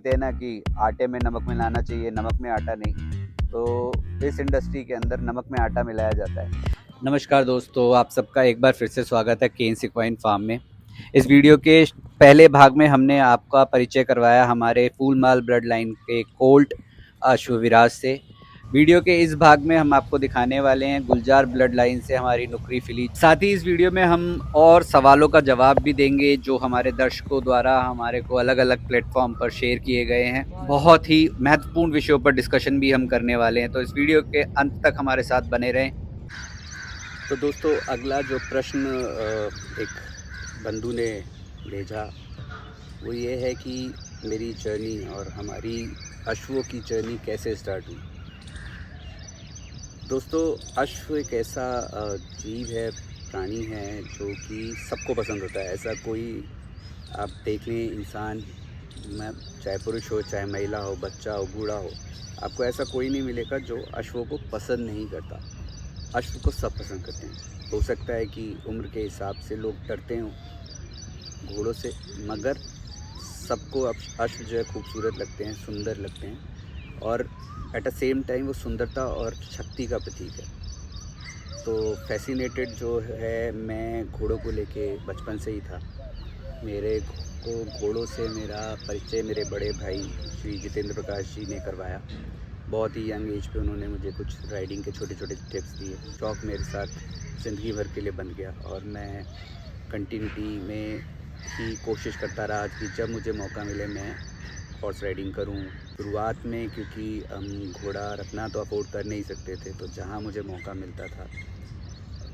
कहते हैं ना कि आटे में नमक मिलाना चाहिए, नमक में आटा नहीं। तो इस इंडस्ट्री के अंदर नमक में आटा मिलाया जाता है। नमस्कार दोस्तों, आप सबका एक बार फिर से स्वागत है केन्स इक्वाइन फार्म में। इस वीडियो के पहले भाग में हमने आपका परिचय करवाया हमारे फूलमाल ब्लड लाइन के कोल्ट अश्वविराज से। वीडियो के इस भाग में हम आपको दिखाने वाले हैं गुलजार ब्लड लाइन से हमारी नुकरी फिली। साथ ही इस वीडियो में हम और सवालों का जवाब भी देंगे जो हमारे दर्शकों द्वारा हमारे को अलग अलग प्लेटफॉर्म पर शेयर किए गए हैं। बहुत ही महत्वपूर्ण विषयों पर डिस्कशन भी हम करने वाले हैं, तो इस वीडियो के अंत तक हमारे साथ बने रहें। तो दोस्तों, अगला जो प्रश्न एक बंधु ने भेजा वो ये है कि मेरी जर्नी और हमारी अश्वों की जर्नी कैसे स्टार्ट हुई। दोस्तों, अश्व एक ऐसा जीव है, प्राणी है जो कि सबको पसंद होता है। ऐसा कोई आप देख लें इंसान, मैं चाहे पुरुष हो, चाहे महिला हो, बच्चा हो, बूढ़ा हो, आपको ऐसा कोई नहीं मिलेगा जो अश्वों को पसंद नहीं करता। अश्व को सब पसंद करते हैं। हो सकता है कि उम्र के हिसाब से लोग डरते हों घोड़ों से, मगर सबको अश्व जो है खूबसूरत लगते हैं, सुंदर लगते हैं, और एट अ सेम टाइम वो सुंदरता और शक्ति का प्रतीक है। तो फैसिनेटेड जो है, मैं घोड़ों को लेके बचपन से ही था। मेरे को घोड़ों से मेरा परिचय मेरे बड़े भाई श्री जितेंद्र प्रकाश जी ने करवाया। बहुत ही यंग एज पे उन्होंने मुझे कुछ राइडिंग के छोटे छोटे टिप्स दिए। शौक़ मेरे साथ ज़िंदगी भर के लिए बन गया और मैं कंटिन्यूटी में ही कोशिश करता रहा कि जब मुझे मौका मिले मैं हॉर्स राइडिंग करूं। शुरुआत में क्योंकि हम घोड़ा रखना तो अफोर्ड कर नहीं सकते थे, तो जहां मुझे मौका मिलता था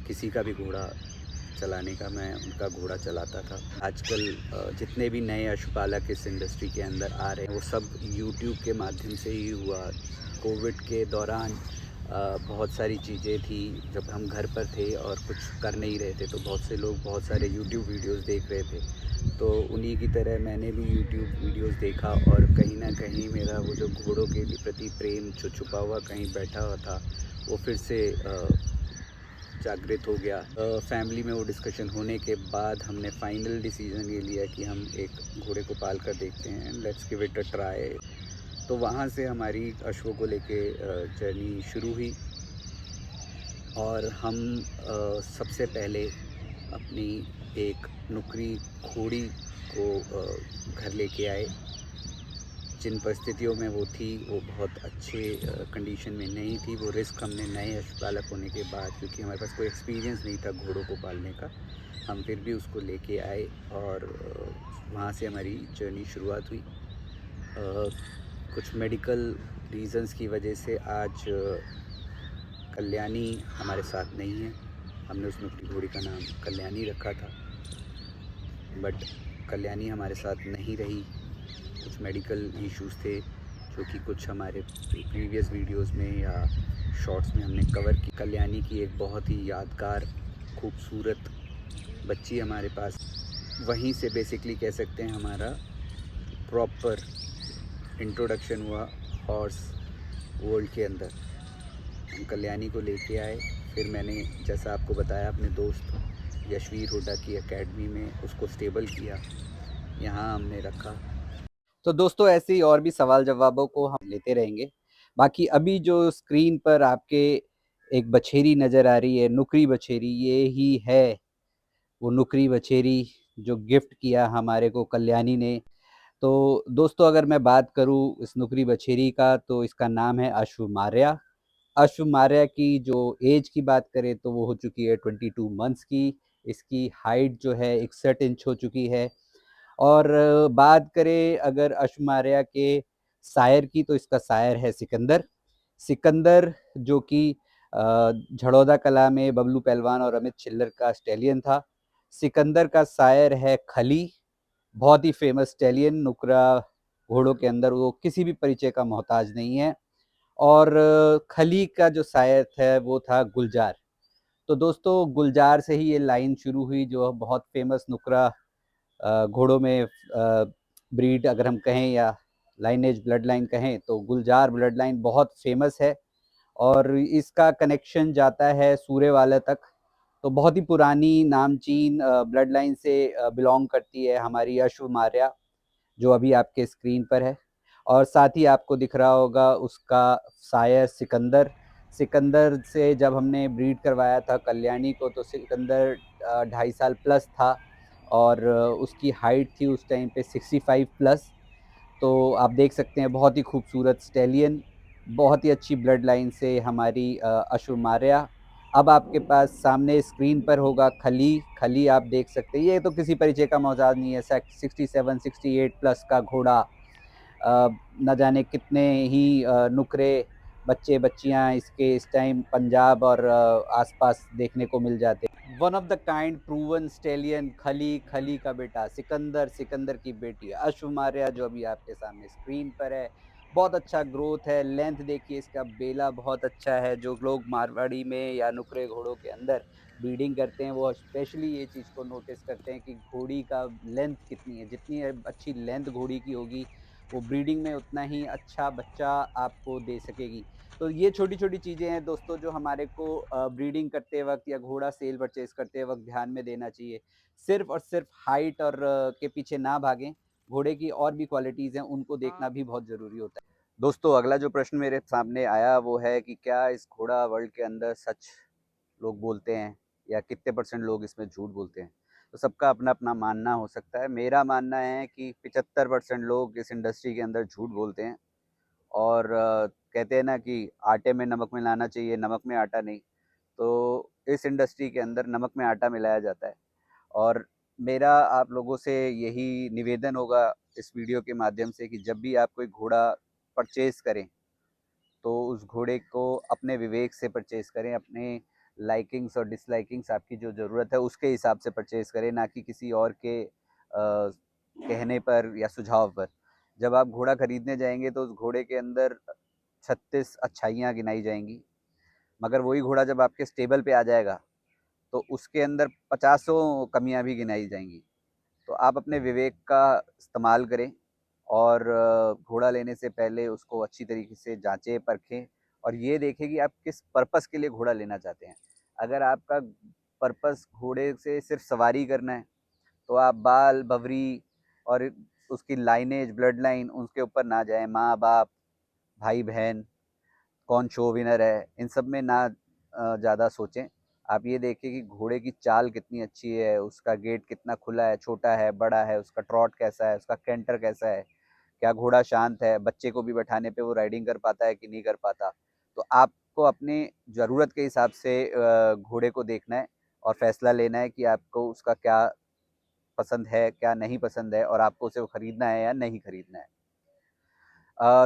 किसी का भी घोड़ा चलाने का, मैं उनका घोड़ा चलाता था। आजकल जितने भी नए पशुपालक इस इंडस्ट्री के अंदर आ रहे हैं वो सब यूट्यूब के माध्यम से ही हुआ। कोविड के दौरान बहुत सारी चीज़ें थी, जब हम घर पर थे और कुछ कर नहीं रहे थे, तो बहुत से लोग बहुत सारे यूट्यूब वीडियोस देख रहे थे। तो उन्हीं की तरह मैंने भी यूट्यूब वीडियोस देखा और कहीं ना कहीं मेरा वो जो घोड़ों के प्रति प्रेम जो छुपा हुआ कहीं बैठा हुआ था वो फिर से जागृत हो गया। फैमिली में वो डिस्कशन होने के बाद हमने फाइनल डिसीजन ये लिया कि हम एक घोड़े को पाल कर देखते हैं, let's give it a try. तो वहाँ से हमारी अश्वों को लेके जर्नी शुरू हुई और हम सबसे पहले अपनी एक नुकरी घोड़ी को घर लेके आए। जिन परिस्थितियों में वो थी वो बहुत अच्छे कंडीशन में नहीं थी। वो रिस्क हमने नए पशुपालक होने के बाद, क्योंकि हमारे पास कोई एक्सपीरियंस नहीं था घोड़ों को पालने का, हम फिर भी उसको लेके आए और वहाँ से हमारी जर्नी शुरुआत हुई। कुछ मेडिकल रीज़न्स की वजह से आज कल्याणी हमारे साथ नहीं है। हमने उस नुकरी घोड़ी का नाम कल्याणी रखा था, बट कल्याणी हमारे साथ नहीं रही। कुछ मेडिकल इश्यूज़ थे जो कि कुछ हमारे प्रीवियस वीडियोस में या शॉर्ट्स में हमने कवर की। कल्याणी की एक बहुत ही यादगार खूबसूरत बच्ची हमारे पास, वहीं से बेसिकली कह सकते हैं हमारा प्रॉपर इंट्रोडक्शन हुआ हॉर्स वर्ल्ड के अंदर। हम कल्याणी को लेके आए, फिर मैंने जैसा आपको बताया अपने दोस्त यशवीर हुड्डा की एकेडमी में उसको स्टेबल किया, यहाँ हमने रखा। तो दोस्तों, ऐसे ही और भी सवाल जवाबों को हम लेते रहेंगे। बाकी अभी जो स्क्रीन पर आपके एक बछेरी नज़र आ रही है, नुकरी बछेरी, ये ही है वो नुकरी बछेरी जो गिफ्ट किया हमारे को कल्याणी ने। तो दोस्तों, अगर मैं बात करूँ इस नुकरी बछेरी का, तो इसका नाम है अश्वमार्या। अश्वमार्या की जो एज की बात करें तो वो हो चुकी है 22 मंथ्स की। इसकी हाइट जो है 61 इंच हो चुकी है। और बात करें अगर अश्वमार्या के सायर की, तो इसका सायर है सिकंदर। सिकंदर जो कि झड़ौदा कला में बबलू पहलवान और अमित छिल्लर का स्टैलियन था। सिकंदर का सायर है खली, बहुत ही फेमस स्टैलियन। नुकरा घोड़ों के अंदर वो किसी भी परिचय का मोहताज नहीं है। और खली का जो सायर है वो था गुलजार। तो दोस्तों, गुलजार से ही ये लाइन शुरू हुई जो बहुत फेमस नुकरा घोड़ों में ब्रीड अगर हम कहें या लाइनेज ब्लड लाइन कहें तो गुलजार ब्लड लाइन बहुत फेमस है और इसका कनेक्शन जाता है सूर्यवाला तक। तो बहुत ही पुरानी नामचीन ब्लड लाइन से बिलोंग करती है हमारी अश्वमार्या जो अभी आपके स्क्रीन पर है। और साथ ही आपको दिख रहा होगा उसका सायर सिकंदर। सिकंदर से जब हमने ब्रीड करवाया था कल्याणी को तो सिकंदर 2.5 साल प्लस था और उसकी हाइट थी उस टाइम पे 65 प्लस। तो आप देख सकते हैं बहुत ही खूबसूरत स्टेलियन, बहुत ही अच्छी ब्लड लाइन से हमारी अशुमार्या। अब आपके पास सामने स्क्रीन पर होगा खली। खली आप देख सकते हैं, ये तो किसी परिचय का मोहताज नहीं है। 67 68 प्लस का घोड़ा, न जाने कितने ही नुकरे बच्चे बच्चियां इसके इस टाइम पंजाब और आसपास देखने को मिल जाते हैं। One of the kind proven stallion खली, खली का बेटा सिकंदर, सिकंदर की बेटी अशुमार्या जो अभी आपके सामने स्क्रीन पर है। बहुत अच्छा ग्रोथ है, लेंथ देखिए इसका बेला बहुत अच्छा है। जो लोग मारवाड़ी में या नुकरे घोड़ों के अंदर ब्रीडिंग करते हैं वो स्पेशली ये चीज़ को नोटिस करते हैं कि घोड़ी का लेंथ कितनी है। जितनी अच्छी लेंथ घोड़ी की होगी वो ब्रीडिंग में उतना ही अच्छा बच्चा आपको दे सकेगी। तो ये छोटी-छोटी चीज़ें हैं दोस्तों जो हमारे को ब्रीडिंग करते वक़्त या घोड़ा सेल परचेज़ करते वक़्त ध्यान में देना चाहिए। सिर्फ़ और सिर्फ़ हाइट और के पीछे ना भागें, घोड़े की और भी क्वालिटीज़ हैं उनको देखना भी बहुत ज़रूरी होता है। दोस्तों अगला जो प्रश्न मेरे सामने आया वो है कि क्या इस घोड़ा वर्ल्ड के अंदर सच लोग बोलते हैं या कितने परसेंट लोग इसमें झूठ बोलते हैं? तो सबका अपना-अपना मानना हो सकता है। मेरा मानना है कि 75% लोग इस इंडस्ट्री के अंदर झूठ बोलते हैं और कहते हैं ना कि आटे में नमक मिलाना चाहिए, नमक में आटा नहीं। तो इस इंडस्ट्री के अंदर नमक में आटा मिलाया जाता है और मेरा आप लोगों से यही निवेदन होगा इस वीडियो के माध्यम से कि जब भी आप कोई घोड़ा परचेज़ करें तो उस घोड़े को अपने विवेक से परचेज़ करें, अपने लाइकिंग्स और डिसलाइकिंग्स आपकी जो ज़रूरत है उसके हिसाब से परचेज़ करें, ना कि किसी और के कहने पर या सुझाव पर। जब आप घोड़ा खरीदने जाएँगे तो उस घोड़े के अंदर 36 अच्छाइयाँ गिनाई जाएँगी, मगर वही घोड़ा जब आपके स्टेबल पे आ जाएगा, तो उसके अंदर पचासों कमियाँ भी गिनाई जाएँगी। तो आप अपने विवेक का इस्तेमाल करें और घोड़ा लेने से पहले उसको अच्छी तरीके से जाँचें, परखें और ये देखें कि आप किस पर्पज़ के लिए घोड़ा लेना चाहते हैं। अगर आपका पर्पज़ घोड़े से सिर्फ़ सवारी करना है, तो आप बाल, बवरी और उसकी लाइनेज, ब्लड लाइन उसके ऊपर ना जाएँ। माँ-बाप, भाई-बहन, कौन शो विनर है, इन सब में ना ज़्यादा सोचें। आप ये देखें कि घोड़े की चाल कितनी अच्छी है, उसका गेट कितना खुला है, छोटा है, बड़ा है, उसका ट्रॉट कैसा है, उसका कैंटर कैसा है, क्या घोड़ा शांत है, बच्चे को भी बैठाने पे वो राइडिंग कर पाता है कि नहीं कर पाता। तो आपको अपनी ज़रूरत के हिसाब से घोड़े को देखना है और फैसला लेना है कि आपको उसका क्या पसंद है, क्या नहीं पसंद है और आपको उसे खरीदना है या नहीं खरीदना है।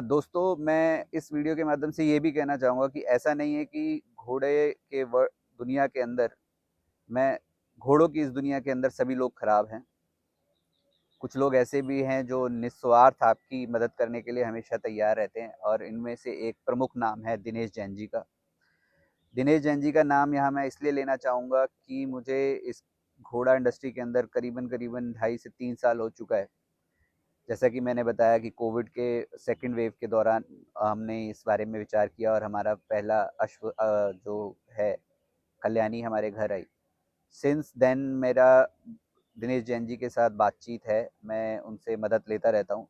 दोस्तों मैं इस वीडियो के माध्यम से ये भी कहना चाहूँगा कि ऐसा नहीं है कि घोड़े के दुनिया के अंदर मैं घोड़ों की इस दुनिया के अंदर सभी लोग खराब हैं। कुछ लोग ऐसे भी हैं जो निस्वार्थ आपकी मदद करने के लिए हमेशा तैयार रहते हैं और इनमें से एक प्रमुख नाम है दिनेश जैन जी का। दिनेश जैन जी का नाम यहाँ मैं इसलिए लेना चाहूँगा कि मुझे इस घोड़ा इंडस्ट्री के अंदर करीबन 2.5 से 3 साल हो चुका है। जैसा कि मैंने बताया कि कोविड के सेकंड वेव के दौरान हमने इस बारे में विचार किया और हमारा पहला जो है कल्याणी हमारे घर आई। सिंस देन मेरा दिनेश जैन जी के साथ बातचीत है, मैं उनसे मदद लेता रहता हूँ।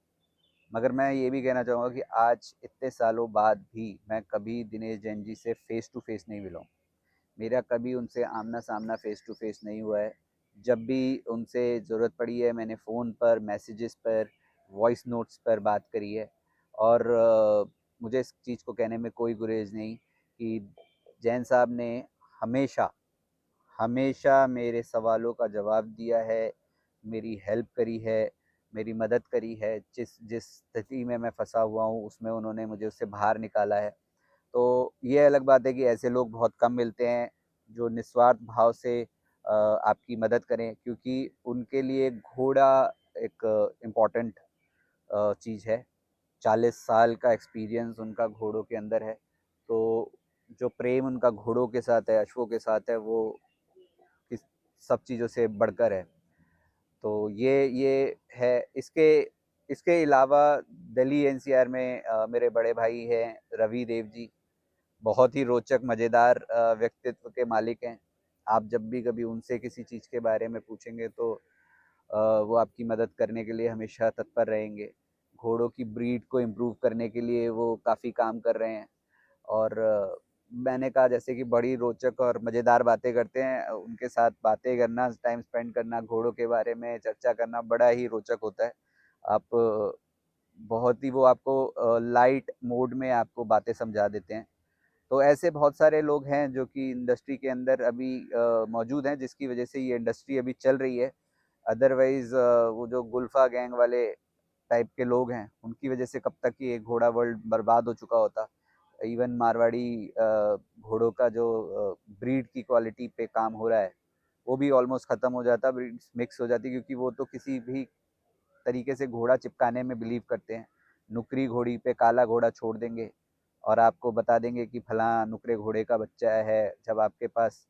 मगर मैं ये भी कहना चाहूँगा कि आज इतने सालों बाद भी मैं कभी दिनेश जैन जी से फ़ेस टू फ़ेस नहीं मिला हूँ। मेरा कभी उनसे आमना-सामना फ़ेस टू फ़ेस नहीं हुआ है। जब भी उनसे ज़रूरत पड़ी है मैंने फ़ोन पर, मैसेजेस पर, वॉइस नोट्स पर बात करी है और मुझे इस चीज़ को कहने में कोई गुरेज़ नहीं कि जैन साहब ने हमेशा हमेशा मेरे सवालों का जवाब दिया है, मेरी हेल्प करी है, मेरी मदद करी है। जिस जिस स्थिति में मैं फँसा हुआ हूँ उसमें उन्होंने मुझे उससे बाहर निकाला है। तो ये अलग बात है कि ऐसे लोग बहुत कम मिलते हैं जो निस्वार्थ भाव से आपकी मदद करें, क्योंकि उनके लिए घोड़ा एक इम्पॉर्टेंट चीज़ है। 40 साल का एक्सपीरियंस उनका घोड़ों के अंदर है। तो जो प्रेम उनका घोड़ों के साथ है, अश्वों के साथ है, वो इस सब चीज़ों से बढ़कर है। तो ये है। इसके इसके अलावा दिल्ली एनसीआर में मेरे बड़े भाई हैं रवि देव जी। बहुत ही रोचक मज़ेदार व्यक्तित्व के मालिक हैं। आप जब भी कभी उनसे किसी चीज़ के बारे में पूछेंगे तो वो आपकी मदद करने के लिए हमेशा तत्पर रहेंगे। घोड़ों की ब्रीड को इम्प्रूव करने के लिए वो काफ़ी काम कर रहे हैं। और मैंने कहा जैसे कि बड़ी रोचक और मज़ेदार बातें करते हैं, उनके साथ बातें करना, टाइम स्पेंड करना, घोड़ों के बारे में चर्चा करना बड़ा ही रोचक होता है। आप बहुत ही वो आपको लाइट मोड में आपको बातें समझा देते हैं। तो ऐसे बहुत सारे लोग हैं जो कि इंडस्ट्री के अंदर अभी मौजूद हैं, जिसकी वजह से ये इंडस्ट्री अभी चल रही है। अदरवाइज़ वो जो गुल्फा गैंग वाले टाइप के लोग हैं, उनकी वजह से कब तक ये घोड़ा वर्ल्ड बर्बाद हो चुका होता। इवन मारवाड़ी घोड़ों का जो ब्रीड की क्वालिटी पे काम हो रहा है, वो भी ऑलमोस्ट ख़त्म हो जाता, ब्रीड्स मिक्स हो जाती, क्योंकि वो तो किसी भी तरीके से घोड़ा चिपकाने में बिलीव करते हैं। नुकरी घोड़ी पे काला घोड़ा छोड़ देंगे और आपको बता देंगे कि फलां नुकरे घोड़े का बच्चा है। जब आपके पास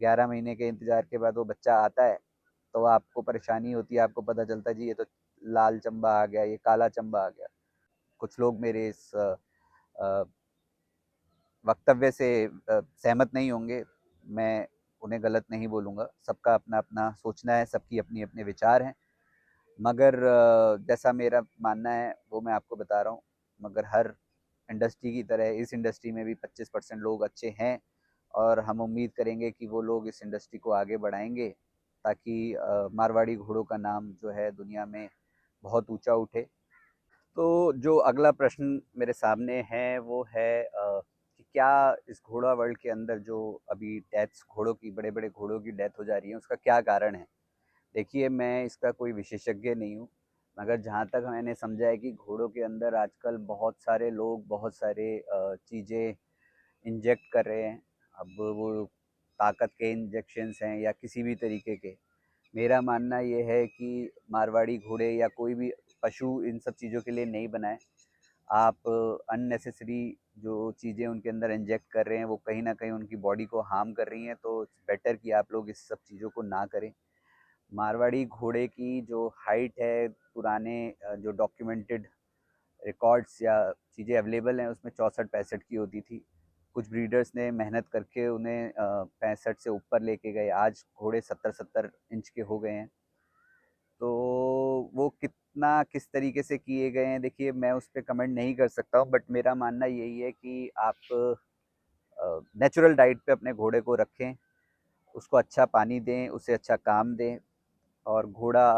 11 महीने के इंतज़ार के बाद वो बच्चा आता है, तो आपको परेशानी होती है, आपको पता चलता है जी ये तो लाल चंबा आ गया, ये काला चंबा आ गया। कुछ लोग मेरे इस वक्तव्य से सहमत नहीं होंगे, मैं उन्हें गलत नहीं बोलूँगा, सबका अपना-अपना सोचना है, सबकी अपनी-अपने विचार हैं। मगर जैसा मेरा मानना है वो मैं आपको बता रहा हूँ, मगर हर इंडस्ट्री की तरह इस इंडस्ट्री में भी 25% लोग अच्छे हैं और हम उम्मीद करेंगे कि वो लोग इस इंडस्ट्री को आगे बढ़ाएँगे, ताकि मारवाड़ी घोड़ों का नाम जो है दुनिया में बहुत ऊँचा उठे। तो जो अगला प्रश्न मेरे सामने है वो है कि क्या इस घोड़ा वर्ल्ड के अंदर जो अभी डेथ्स घोड़ों की, बड़े-बड़े घोड़ों की डेथ हो जा रही है, उसका क्या कारण है? देखिए, मैं इसका कोई विशेषज्ञ नहीं हूँ, मगर जहाँ तक मैंने समझा है कि घोड़ों के अंदर आजकल बहुत सारे लोग बहुत सारे चीज़ें इंजेक्ट कर रहे हैं। अब वो ताकत के इंजेक्शंस हैं या किसी भी तरीके के। मेरा मानना ये है कि मारवाड़ी घोड़े या कोई भी पशु इन सब चीज़ों के लिए नहीं बनाए। आप अननेसेसरी जो चीज़ें उनके अंदर इंजेक्ट कर रहे हैं, वो कहीं न कहीं उनकी बॉडी को हार्म कर रही हैं, तो इट्स बेटर कि आप लोग इस सब चीज़ों को ना करें। मारवाड़ी घोड़े की जो हाइट है, पुराने जो डॉक्यूमेंटेड रिकॉर्ड्स या चीज़ें अवेलेबल हैं, उसमें 64-65 की होती थी। कुछ ब्रीडर्स ने मेहनत करके उन्हें 65 से ऊपर लेके गए। आज घोड़े 70-70 इंच के हो गए हैं। तो वो कितना किस तरीके से किए गए हैं, देखिए मैं उस पे कमेंट नहीं कर सकता हूँ, बट मेरा मानना यही है कि आप नेचुरल डाइट पे अपने घोड़े को रखें, उसको अच्छा पानी दें, उसे अच्छा काम दें, और घोड़ा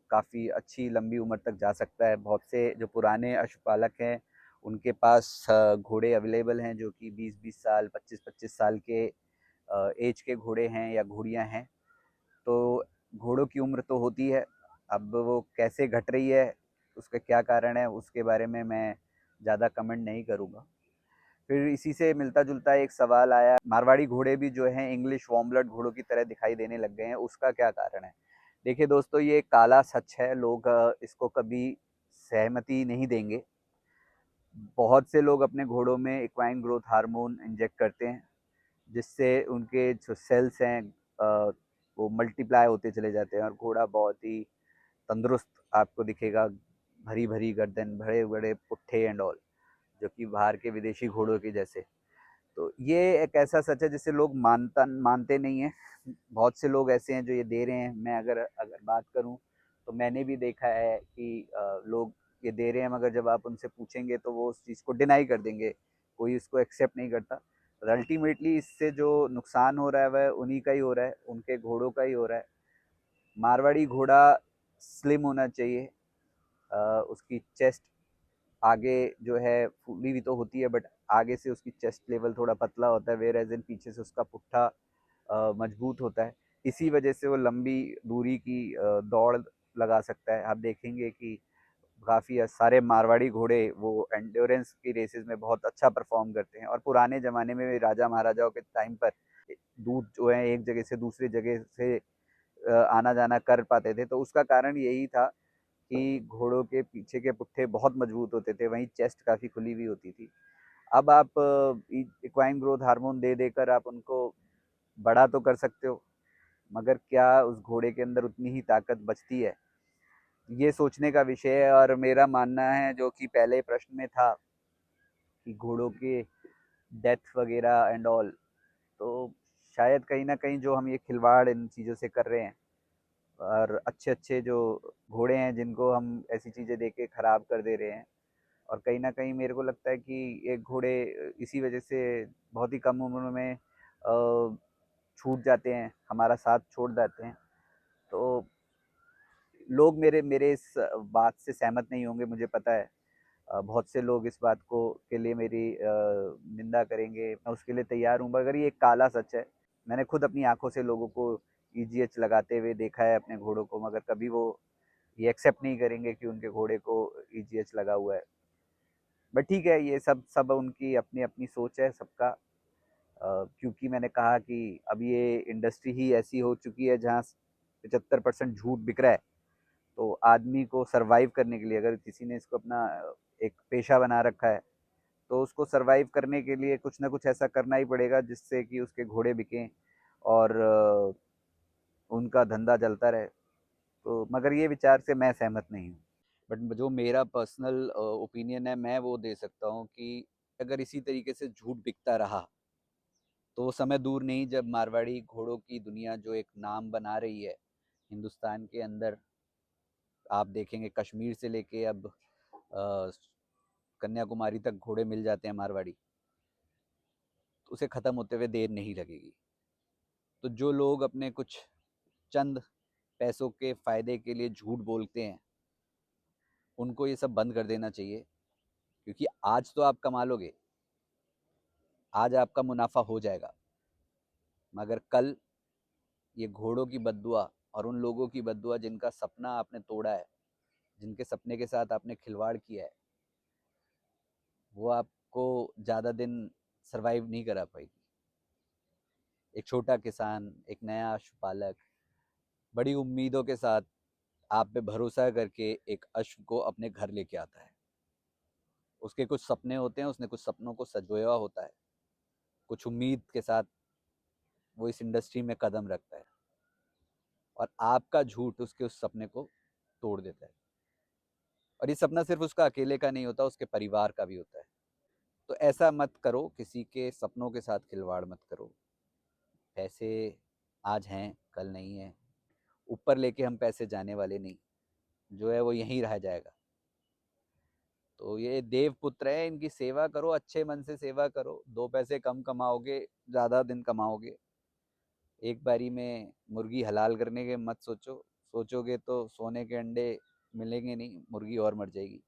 काफ़ी अच्छी लंबी उम्र तक जा सकता है। बहुत से जो पुराने पशुपालक हैं, उनके पास घोड़े अवेलेबल हैं जो कि 20-20 साल, 25-25 साल के एज के घोड़े हैं या घोड़ियाँ हैं। तो घोड़ों की उम्र तो होती है, अब वो कैसे घट रही है, उसका क्या कारण है, उसके बारे में मैं ज़्यादा कमेंट नहीं करूँगा। फिर इसी से मिलता-जुलता एक सवाल आया, मारवाड़ी घोड़े भी जो हैं इंग्लिश वार्म ब्लड घोड़ों की तरह दिखाई देने लग गए हैं, उसका क्या कारण है? देखिए दोस्तों, ये काला सच है, लोग इसको कभी सहमति नहीं देंगे। बहुत से लोग अपने घोड़ों में इक्वाइन ग्रोथ हार्मोन इंजेक्ट करते हैं, जिससे उनके जो सेल्स हैं अ, वो मल्टीप्लाई होते चले जाते हैं और घोड़ा बहुत ही तंदुरुस्त आपको दिखेगा, भरी-भरी गर्दन, बड़े-बड़े पुट्ठे एंड ऑल, जो कि बाहर के विदेशी घोड़ों के जैसे। तो ये एक ऐसा सच है जिसे लोग मानते नहीं हैं। बहुत से लोग ऐसे हैं जो ये दे रहे हैं। मैं अगर अगर बात करूँ, तो मैंने भी देखा है कि लोग ये दे रहे हैं, मगर जब आप उनसे पूछेंगे तो वो उस चीज़ को डिनाई कर देंगे, कोई इसको एक्सेप्ट नहीं करता। और अल्टीमेटली इससे जो नुकसान हो रहा है वह उन्हीं का ही हो रहा है, उनके घोड़ों का ही हो रहा है। मारवाड़ी घोड़ा स्लिम होना चाहिए, उसकी चेस्ट आगे जो है फूली भी तो होती है, बट आगे से उसकी चेस्ट लेवल थोड़ा पतला होता है, वेयर एज इन पीछे से उसका पुट्ठा मजबूत होता है। इसी वजह से वो लंबी दूरी की दौड़ लगा सकता है। आप देखेंगे कि काफ़ी सारे मारवाड़ी घोड़े वो एंड्योरेंस की रेसेस में बहुत अच्छा परफॉर्म करते हैं, और पुराने ज़माने में भी राजा महाराजाओं के टाइम पर दूध जो है एक जगह से दूसरी जगह से आना जाना कर पाते थे, तो उसका कारण यही था कि घोड़ों के पीछे के पुट्ठे बहुत मजबूत होते थे, वहीं चेस्ट काफ़ी खुली हुई होती थी। अब आप इक्वाइन ग्रोथ हार्मोन दे देकर आप उनको बड़ा तो कर सकते हो, मगर क्या उस घोड़े के अंदर उतनी ही ताकत बचती है? ये सोचने का विषय है। और मेरा मानना है, जो कि पहले प्रश्न में था, कि घोड़ों के डेथ वगैरह एंड ऑल, तो शायद कहीं न कहीं जो हम ये खिलवाड़ इन चीज़ों से कर रहे हैं, और अच्छे-अच्छे जो घोड़े हैं जिनको हम ऐसी चीज़ें दे के ख़राब कर दे रहे हैं। और कहीं न कहीं मेरे को लगता है कि ये घोड़े इसी वजह से बहुत ही कम उम्र में छूट जाते हैं, हमारा साथ छोड़ जाते हैं। तो लोग मेरे मेरे इस बात से सहमत नहीं होंगे, मुझे पता है। बहुत से लोग इस बात को के लिए मेरी निंदा करेंगे, मैं उसके लिए तैयार हूँ, मगर ये एक काला सच है। मैंने खुद अपनी आंखों से लोगों को ईजीएच लगाते हुए देखा है अपने घोड़ों को, मगर कभी वो ये एक्सेप्ट नहीं करेंगे कि उनके घोड़े को ईजीएच लगा हुआ है। बट ठीक है, ये सब सब उनकी अपनी अपनी सोच है सबका। क्योंकि मैंने कहा कि अब ये इंडस्ट्री ही ऐसी हो चुकी है जहाँ 75% झूठ बिक रहा है। तो आदमी को सरवाइव करने के लिए, अगर किसी ने इसको अपना एक पेशा बना रखा है, तो उसको सरवाइव करने के लिए कुछ ना कुछ ऐसा करना ही पड़ेगा जिससे कि उसके घोड़े बिकें और उनका धंधा चलता रहे। तो मगर ये विचार से मैं सहमत नहीं हूँ। बट जो मेरा पर्सनल ओपिनियन है, मैं वो दे सकता हूँ कि अगर इसी तरीके से झूठ बिकता रहा तो वो समय दूर नहीं जब मारवाड़ी घोड़ों की दुनिया जो एक नाम बना रही है हिंदुस्तान के अंदर, आप देखेंगे कश्मीर से लेके अब कन्याकुमारी तक घोड़े मिल जाते हैं मारवाड़ी, तो उसे ख़त्म होते हुए देर नहीं लगेगी। तो जो लोग अपने कुछ चंद पैसों के फ़ायदे के लिए झूठ बोलते हैं, उनको ये सब बंद कर देना चाहिए। क्योंकि आज तो आप कमा लोगे, आज आपका मुनाफा हो जाएगा, मगर कल ये घोड़ों की बद्दुआ और उन लोगों की बद्दुआ जिनका सपना आपने तोड़ा है, जिनके सपने के साथ आपने खिलवाड़ किया है, वो आपको ज़्यादा दिन सरवाइव नहीं करा पाएगी। एक छोटा किसान, एक नया पशुपालक बड़ी उम्मीदों के साथ आप पे भरोसा करके एक अश्व को अपने घर लेके आता है। उसके कुछ सपने होते हैं, उसने कुछ सपनों को संजोया होता है, कुछ उम्मीद के साथ वो इस इंडस्ट्री में कदम रखता है, और आपका झूठ उसके उस सपने को तोड़ देता है। और ये सपना सिर्फ उसका अकेले का नहीं होता, उसके परिवार का भी होता है। तो ऐसा मत करो, किसी के सपनों के साथ खिलवाड़ मत करो। पैसे आज हैं, कल नहीं है। ऊपर लेके हम पैसे जाने वाले नहीं, जो है वो यहीं रह जाएगा। तो ये देव पुत्र है, इनकी सेवा करो, अच्छे मन से सेवा करो। दो पैसे कम कमाओगे, ज़्यादा दिन कमाओगे। एक बारी में मुर्गी हलाल करने के मत सोचो, सोचोगे तो सोने के अंडे मिलेंगे नहीं, मुर्गी और मर जाएगी।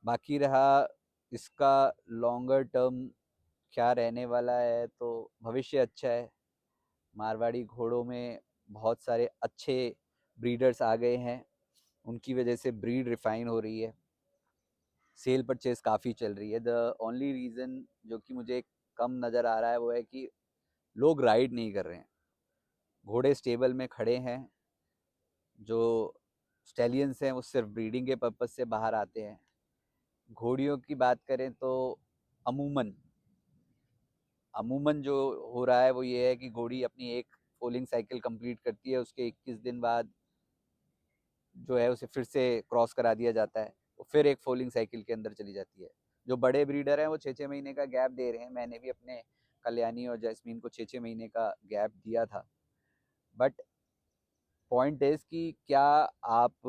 बाकी रहा इसका लॉन्गर टर्म क्या रहने वाला है, तो भविष्य अच्छा है। मारवाड़ी घोड़ों में बहुत सारे अच्छे ब्रीडर्स आ गए हैं, उनकी वजह से ब्रीड रिफाइन हो रही है, सेल परचेज काफ़ी चल रही है। द ओनली रीज़न जो कि मुझे कम नज़र आ रहा है वो है कि लोग राइड नहीं कर रहे हैं, घोड़े स्टेबल में खड़े हैं। जो स्टेलियंस हैं वो सिर्फ ब्रीडिंग के पर्पज़ से बाहर आते हैं। घोड़ियों की बात करें तो अमूमन अमूमन जो हो रहा है वो ये है कि घोड़ी अपनी एक फोलिंग साइकिल कंप्लीट करती है, उसके 21 दिन बाद जो है उसे फिर से क्रॉस करा दिया जाता है, वो फिर एक फोलिंग साइकिल के अंदर चली जाती है। जो बड़े ब्रीडर हैं वो 6-6 महीने का गैप दे रहे हैं, मैंने भी अपने कल्याणी और जैस्मीन को 6-6 महीने का गैप दिया था। बट पॉइंट इज कि क्या आप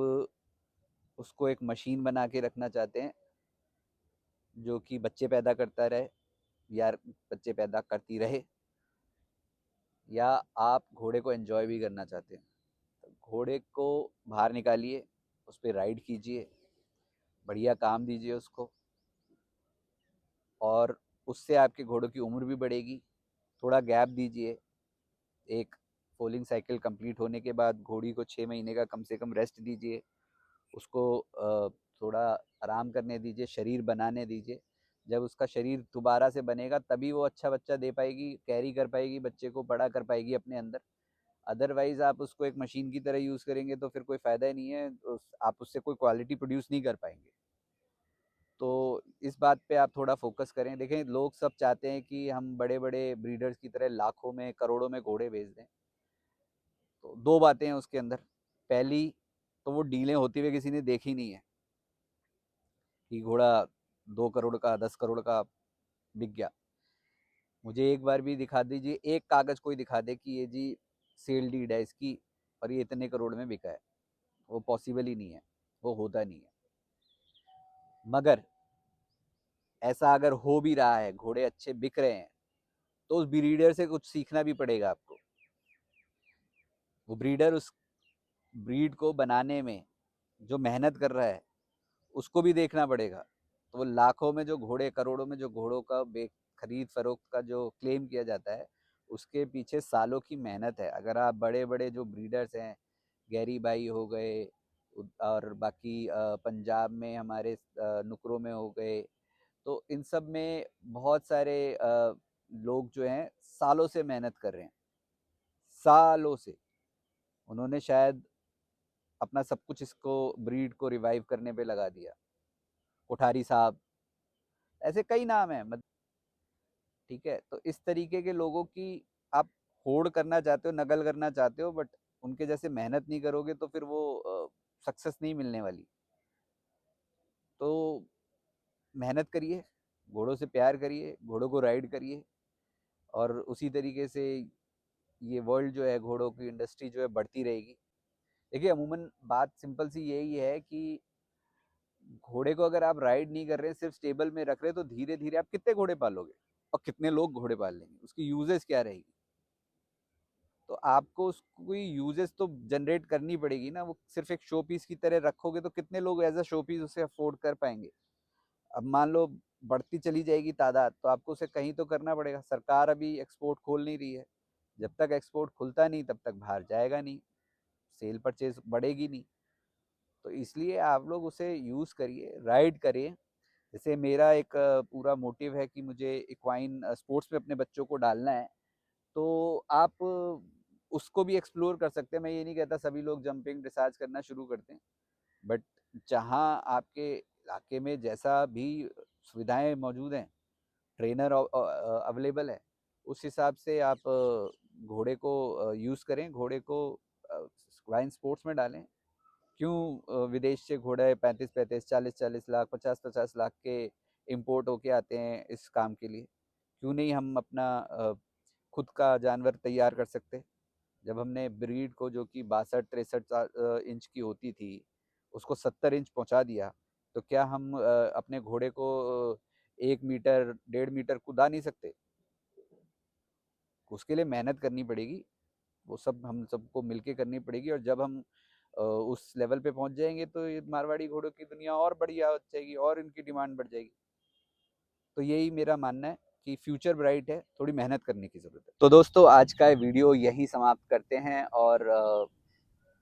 उसको एक मशीन बना के रखना चाहते हैं जो कि बच्चे पैदा करता रहे, या बच्चे पैदा करती रहे, या आप घोड़े को एंजॉय भी करना चाहते हैं? तो घोड़े को बाहर निकालिए, उस पर राइड कीजिए, बढ़िया काम दीजिए उसको, और उससे आपके घोड़ों की उम्र भी बढ़ेगी। थोड़ा गैप दीजिए, एक फोलिंग साइकिल कंप्लीट होने के बाद घोड़ी को 6 महीने का कम से कम रेस्ट दीजिए, उसको थोड़ा आराम करने दीजिए, शरीर बनाने दीजिए। जब उसका शरीर दोबारा से बनेगा तभी वो अच्छा बच्चा दे पाएगी, कैरी कर पाएगी बच्चे को, बड़ा कर पाएगी अपने अंदर। अदरवाइज आप उसको एक मशीन की तरह यूज़ करेंगे तो फिर कोई फ़ायदा ही नहीं है, आप उससे कोई क्वालिटी प्रोड्यूस नहीं कर पाएंगे। तो इस बात पे आप थोड़ा फोकस करें। देखें, लोग सब चाहते हैं कि हम बड़े बड़े ब्रीडर्स की तरह लाखों में करोड़ों में घोड़े बेच दें। तो दो बातें हैं उसके अंदर। पहली तो वो डीलें होती हुई किसी ने देखी नहीं है कि घोड़ा 2 करोड़ का 10 करोड़ का बिक गया। मुझे एक बार भी दिखा दीजिए, एक कागज़ कोई दिखा दे कि ये जी सेल डीड है इसकी, और ये इतने करोड़ में बिका है। वो पॉसिबल ही नहीं है, वो होता नहीं है। मगर ऐसा अगर हो भी रहा है, घोड़े अच्छे बिक रहे हैं, तो उस ब्रीडर से कुछ सीखना भी पड़ेगा आपको। वो ब्रीडर उस ब्रीड को बनाने में जो मेहनत कर रहा है, उसको भी देखना पड़ेगा। तो वो लाखों में जो घोड़े, करोड़ों में जो घोड़ों का खरीद फरोख्त का जो क्लेम किया जाता है, उसके पीछे सालों की मेहनत है। अगर आप बड़े बड़े जो ब्रीडर्स हैं, गैरी भाई हो गए, और बाकी पंजाब में हमारे नुकरों में हो गए, तो इन सब में बहुत सारे लोग जो हैं सालों से मेहनत कर रहे हैं, सालों से। उन्होंने शायद अपना सब कुछ इसको, ब्रीड को रिवाइव करने पे लगा दिया। कोठारी साहब, ऐसे कई नाम हैं। ठीक है, तो इस तरीके के लोगों की आप होड़ करना चाहते हो, नकल करना चाहते हो, बट उनके जैसे मेहनत नहीं करोगे तो फिर वो सक्सेस नहीं मिलने वाली। तो मेहनत करिए, घोड़ों से प्यार करिए, घोड़ों को राइड करिए, और उसी तरीके से ये वर्ल्ड जो है, घोड़ों की इंडस्ट्री जो है बढ़ती रहेगी। देखिए, अमूमन बात सिंपल सी यही है कि घोड़े को अगर आप राइड नहीं कर रहे, सिर्फ स्टेबल में रख रहे, तो धीरे धीरे आप कितने घोड़े पालोगे और कितने लोग घोड़े पाल लेंगे, उसकी यूजेस क्या रहेगी। तो आपको उसको कोई यूजेस तो जनरेट करनी पड़ेगी ना। वो सिर्फ एक शो पीस की तरह रखोगे तो कितने लोग एज अ शो पीस उसे अफोर्ड कर पाएंगे। अब मान लो बढ़ती चली जाएगी तादाद, तो आपको उसे कहीं तो करना पड़ेगा। सरकार अभी एक्सपोर्ट खोल नहीं रही है, जब तक एक्सपोर्ट खुलता नहीं तब तक बाहर जाएगा नहीं, सेल परचेज बढ़ेगी नहीं। तो इसलिए आप लोग उसे यूज़ करिए, राइड करिए। जैसे मेरा एक पूरा मोटिव है कि मुझे इक्वाइन स्पोर्ट्स में अपने बच्चों को डालना है, तो आप उसको भी एक्सप्लोर कर सकते हैं। मैं ये नहीं कहता सभी लोग जंपिंग ड्रेसाज करना शुरू करते हैं, बट जहाँ आपके इलाके में जैसा भी सुविधाएं मौजूद हैं, ट्रेनर अवेलेबल है, उस हिसाब से आप घोड़े को यूज़ करें, घोड़े को वाइन स्पोर्ट्स में डालें। क्यों विदेश से घोड़े 35-35, 40-40 लाख, 50-50 लाख के इम्पोर्ट होके आते हैं इस काम के लिए? क्यों नहीं हम अपना खुद का जानवर तैयार कर सकते? जब हमने ब्रीड को, जो कि 62-63 इंच की होती थी, उसको 70 इंच पहुंचा दिया, तो क्या हम अपने घोड़े को 1 मीटर 1.5 मीटर कूदा नहीं सकते? उसके लिए मेहनत करनी पड़ेगी, वो सब हम सबको मिलके करनी पड़ेगी। और जब हम उस लेवल पे पहुंच जाएंगे तो ये मारवाड़ी घोड़ों की दुनिया और बढ़िया हो जाएगी और इनकी डिमांड बढ़ जाएगी। तो यही मेरा मानना है कि फ्यूचर ब्राइट है, थोड़ी मेहनत करने की ज़रूरत है। तो दोस्तों, आज का वीडियो यही समाप्त करते हैं, और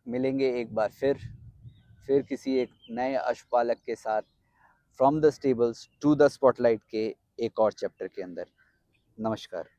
मिलेंगे एक बार फिर किसी एक नए अश्वपालक के साथ, from the stables to the spotlight के एक और चैप्टर के अंदर। नमस्कार।